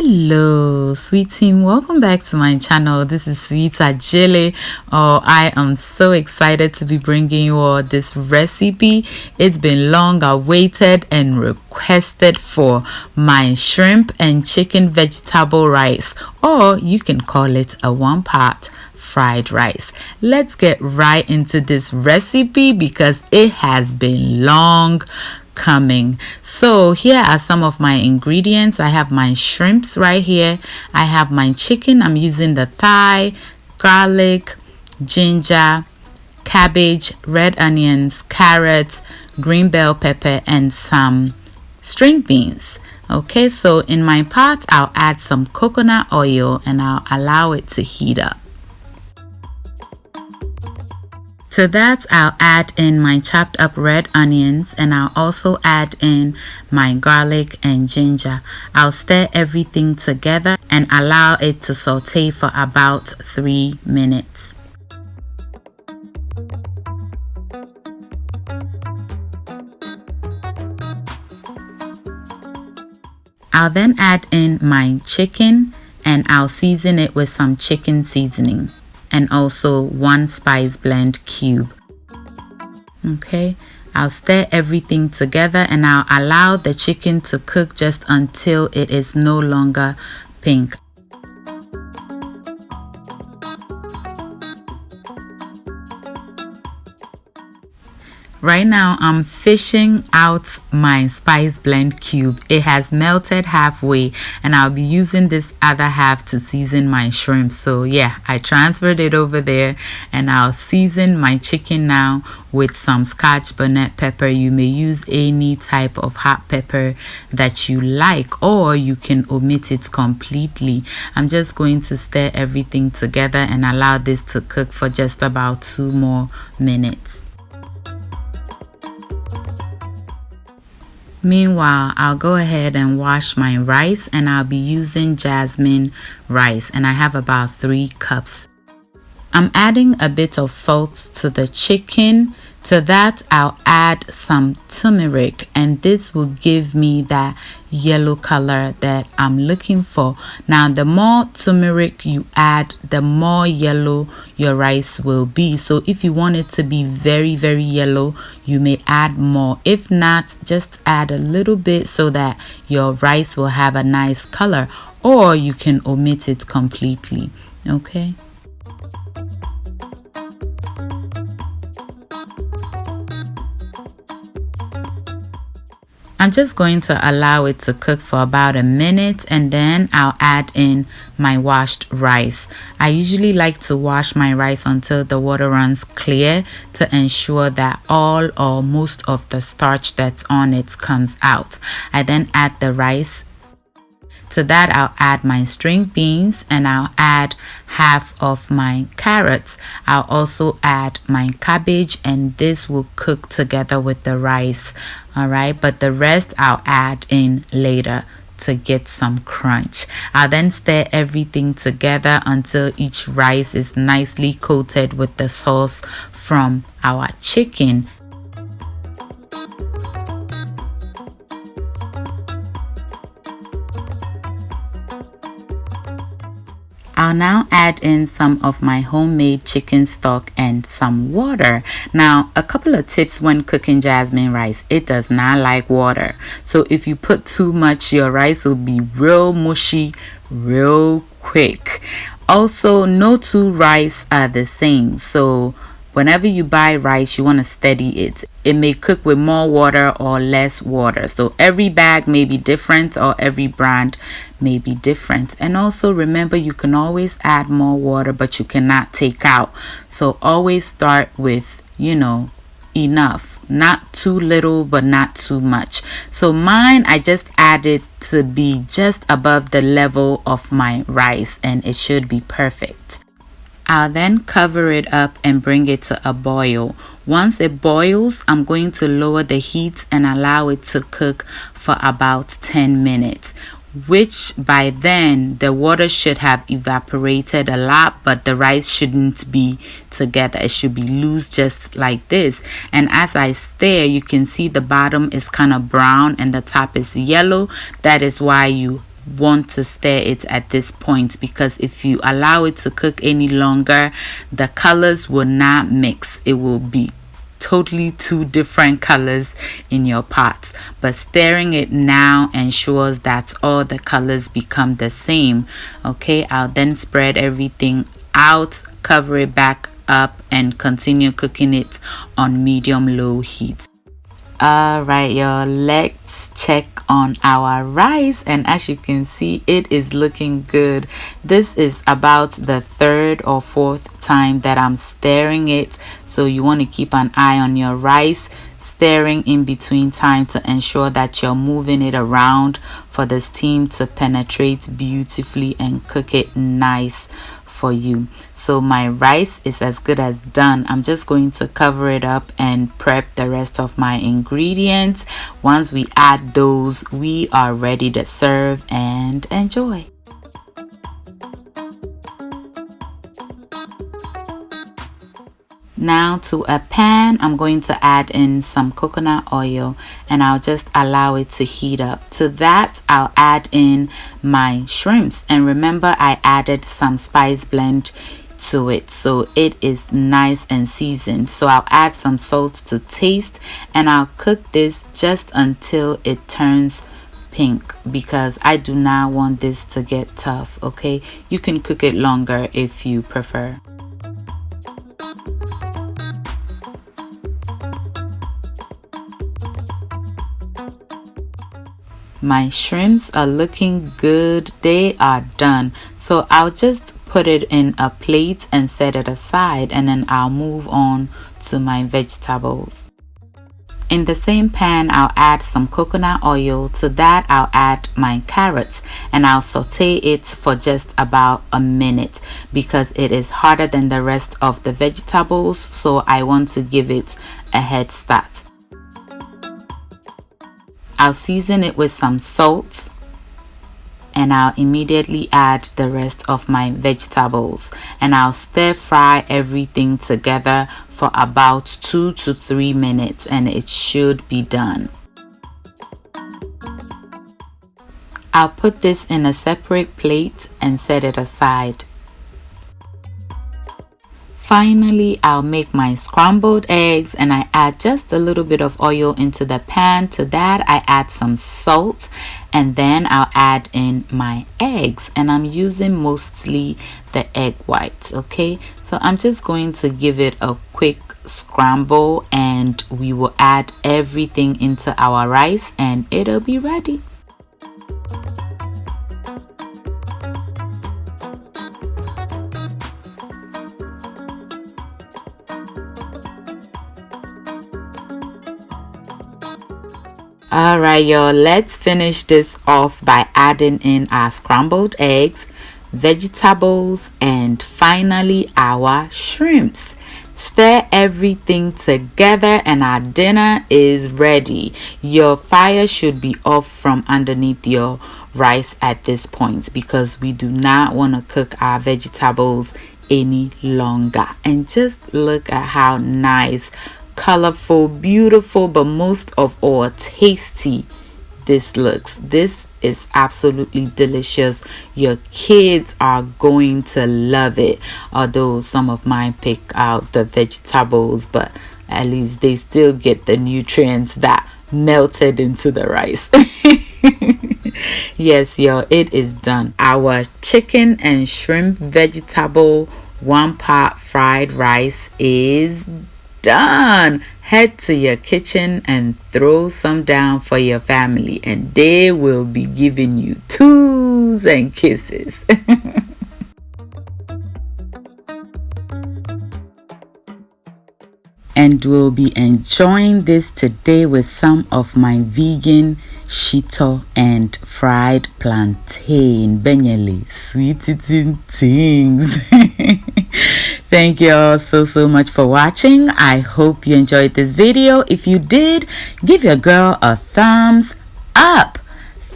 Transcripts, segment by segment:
Hello sweet team, welcome back to my channel. This is Sweet Adjeley. I am so excited to be bringing you all this recipe. It's been long awaited and requested for my shrimp and chicken vegetable rice, or you can call it a one-pot fried rice. Let's get right into this recipe because it has been long coming. So here are some of my ingredients. I have my shrimps right here. I have my chicken. I'm using the thigh, garlic, ginger, cabbage, red onions, carrots, green bell pepper, and some string beans. Okay, so in my pot I'll add some coconut oil and I'll allow it to heat up. To that, I'll add in my chopped up red onions and I'll also add in my garlic and ginger. I'll stir everything together and allow it to saute for about 3 minutes. I'll then add in my chicken and I'll season it with some chicken seasoning and also 1 spice blend cube. Okay, I'll stir everything together and I'll allow the chicken to cook just until it is no longer pink. Right now I'm fishing out my spice blend cube. It has melted halfway and I'll be using this other half to season my shrimp. So yeah, I transferred it over there and I'll season my chicken now with some Scotch bonnet pepper. You may use any type of hot pepper that you like, or you can omit it completely. I'm just going to stir everything together and allow this to cook for just about 2 more minutes. Meanwhile, I'll go ahead and wash my rice and I'll be using jasmine rice and I have about 3 cups. I'm adding a bit of salt to the chicken. To that, I'll add some turmeric and this will give me that yellow color that I'm looking for. Now, the more turmeric you add, the more yellow your rice will be. So if you want it to be very, very yellow, you may add more. If not, just add a little bit so that your rice will have a nice color, or you can omit it completely. Okay. I'm just going to allow it to cook for about a minute and then I'll add in my washed rice. I usually like to wash my rice until the water runs clear to ensure that all or most of the starch that's on it comes out. I then add the rice. To that, I'll add my string beans and I'll add half of my carrots. I'll also add my cabbage and this will cook together with the rice. Alright, but the rest I'll add in later to get some crunch. I'll then stir everything together until each rice is nicely coated with the sauce from our chicken. I'll now add in some of my homemade chicken stock and some water. Now, a couple of tips when cooking jasmine rice. It does not like water. So if you put too much, your rice will be real mushy real quick. Also, no 2 rice are the same. So whenever you buy rice, you want to steady it. It may cook with more water or less water. So every bag may be different or every brand may be different. And also remember, you can always add more water, but you cannot take out. So always start with, enough. Not too little, but not too much. So mine, I just added to be just above the level of my rice and it should be perfect. I'll then cover it up and bring it to a boil. Once it boils, I'm going to lower the heat and allow it to cook for about 10 minutes. Which by then the water should have evaporated a lot, but the rice shouldn't be together. It should be loose just like this. And as I stir, you can see the bottom is kind of brown and the top is yellow. That is why you want to stir it at this point, because if you allow it to cook any longer, the colors will not mix. It will be totally two different colors in your pots. But stirring it now ensures that all the colors become the same. Okay, I'll then spread everything out, cover it back up, and continue cooking it on medium-low heat. Alright y'all, let's check on our rice, and as you can see, it is looking good. This is about the third or fourth time that I'm stirring it, so you want to keep an eye on your rice, stirring in between time to ensure that you're moving it around for the steam to penetrate beautifully and cook it nice for you. So my rice is as good as done. I'm just going to cover it up and prep the rest of my ingredients. Once we add those, we are ready to serve and enjoy. Now to a pan, I'm going to add in some coconut oil, and I'll just allow it to heat up. To that, I'll add in my shrimps, and remember I added some spice blend to it, so it is nice and seasoned. So I'll add some salt to taste, and I'll cook this just until it turns pink, because I do not want this to get tough. Okay, you can cook it longer if you prefer. My shrimps are looking good. They are done. So I'll just put it in a plate and set it aside, and then I'll move on to my vegetables. In the same pan, I'll add some coconut oil. To that, I'll add my carrots, and I'll saute it for just about a minute because it is harder than the rest of the vegetables, so I want to give it a head start. I'll season it with some salt, and I'll immediately add the rest of my vegetables, and I'll stir fry everything together for about 2 to 3 minutes, and it should be done. I'll put this in a separate plate and set it aside. Finally, I'll make my scrambled eggs, and I add just a little bit of oil into the pan. To that, I add some salt, and then I'll add in my eggs, and I'm using mostly the egg whites. Okay, so I'm just going to give it a quick scramble, and we will add everything into our rice, and it'll be ready. Alright y'all, let's finish this off by adding in our scrambled eggs, vegetables, and finally our shrimps. Stir everything together and our dinner is ready. Your fire should be off from underneath your rice at this point, because we do not want to cook our vegetables any longer. And just look at how nice, colorful, beautiful, but most of all tasty this looks. This is absolutely delicious. Your kids are going to love it, although some of mine pick out the vegetables, but at least they still get the nutrients that melted into the rice. Yes y'all, it is done. Our chicken and shrimp vegetable 1-pot fried rice is done. Head to your kitchen and throw some down for your family, and they will be giving you twos and kisses. And we'll be enjoying this today with some of my vegan shito and fried plantain. Benyele, sweet eating things. Thank you all so much for watching. I hope you enjoyed this video. If you did, give your girl a thumbs up.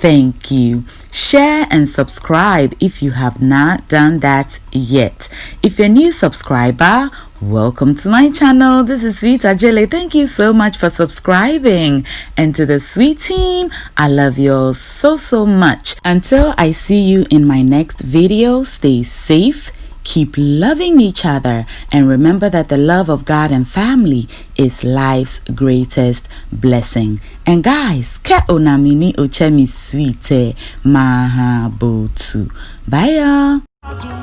Thank you. Share and subscribe if you have not done that yet. If you're a new subscriber, welcome to my channel. This is Sweet Adjeley. Thank you so much for subscribing. And to the sweet team, I love you all so much. Until I see you in my next video, stay safe, keep loving each other, and remember that the love of God and family is life's greatest blessing. And guys, ke onamini ochemi sweet mahabotu. Bye y'all.